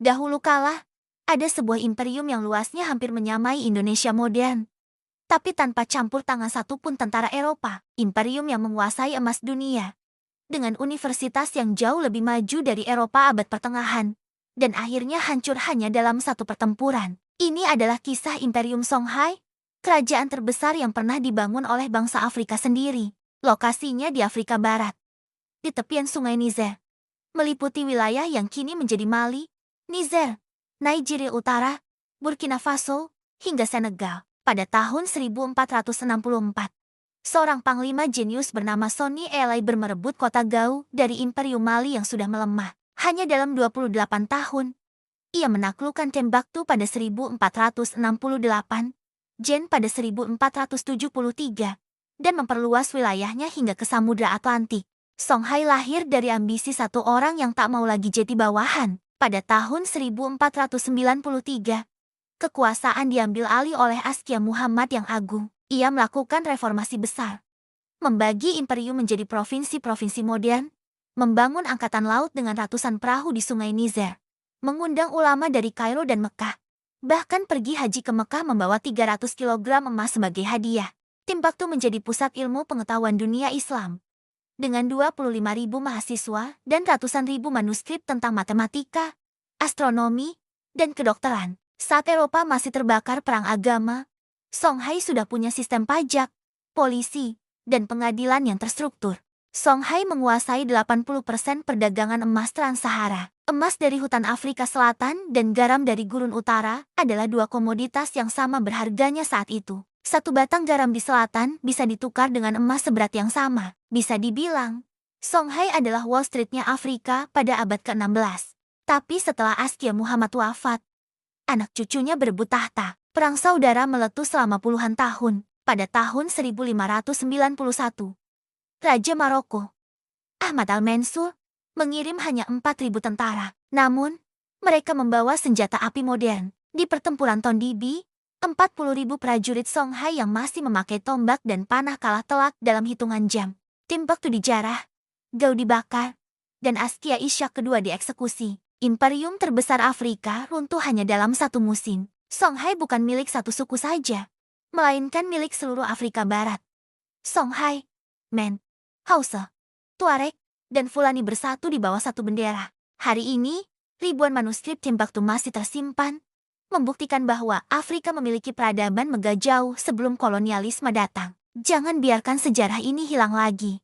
Dahulu kala, ada sebuah imperium yang luasnya hampir menyamai Indonesia modern. Tapi tanpa campur tangan satupun tentara Eropa, imperium yang menguasai emas dunia. Dengan universitas yang jauh lebih maju dari Eropa abad pertengahan. Dan akhirnya hancur hanya dalam satu pertempuran. Ini adalah kisah Imperium Songhai, kerajaan terbesar yang pernah dibangun oleh bangsa Afrika sendiri. Lokasinya di Afrika Barat, di tepian Sungai Niger, meliputi wilayah yang kini menjadi Mali, Niger, Nigeria Utara, Burkina Faso, hingga Senegal. Pada tahun 1464, seorang panglima jenius bernama Soni Elai merebut kota Gao dari Imperium Mali yang sudah melemah. Hanya dalam 28 tahun, ia menaklukkan Timbuktu pada 1468, Jen pada 1473, dan memperluas wilayahnya hingga ke Samudra Atlantik. Songhai lahir dari ambisi satu orang yang tak mau lagi jadi bawahan. Pada tahun 1493, kekuasaan diambil alih oleh Askia Muhammad yang Agung. Ia melakukan reformasi besar, membagi imperium menjadi provinsi-provinsi modern, membangun angkatan laut dengan ratusan perahu di Sungai Niger, mengundang ulama dari Kairo dan Mekah, bahkan pergi haji ke Mekah membawa 300 kg emas sebagai hadiah. Timbuktu menjadi pusat ilmu pengetahuan dunia Islam, dengan 25.000 mahasiswa dan ratusan ribu manuskrip tentang matematika, astronomi, dan kedokteran. Saat Eropa masih terbakar perang agama, Songhai sudah punya sistem pajak, polisi, dan pengadilan yang terstruktur. Songhai menguasai 80% perdagangan emas Trans-Sahara. Emas dari hutan Afrika Selatan dan garam dari Gurun Utara adalah dua komoditas yang sama berharganya saat itu. Satu batang garam di selatan bisa ditukar dengan emas seberat yang sama. Bisa dibilang, Songhai adalah Wall Street-nya Afrika pada abad ke-16. Tapi setelah Askia Muhammad wafat, anak cucunya berebut tahta. Perang saudara meletus selama puluhan tahun. Pada tahun 1591, Raja Maroko, Ahmad Al-Mansur, mengirim hanya 4.000 tentara. Namun, mereka membawa senjata api modern. Di pertempuran Tondibi, 40.000 prajurit Songhai yang masih memakai tombak dan panah kalah telak dalam hitungan jam. Timbuktu dijarah, Gao dibakar, dan Askia Ishak kedua dieksekusi. Imperium terbesar Afrika runtuh hanya dalam satu musim. Songhai bukan milik satu suku saja, melainkan milik seluruh Afrika Barat. Songhai, Men, Hausa, Tuareg, dan Fulani bersatu di bawah satu bendera. Hari ini, ribuan manuskrip Timbuktu masih tersimpan, membuktikan bahwa Afrika memiliki peradaban megah jauh sebelum kolonialisme datang. Jangan biarkan sejarah ini hilang lagi.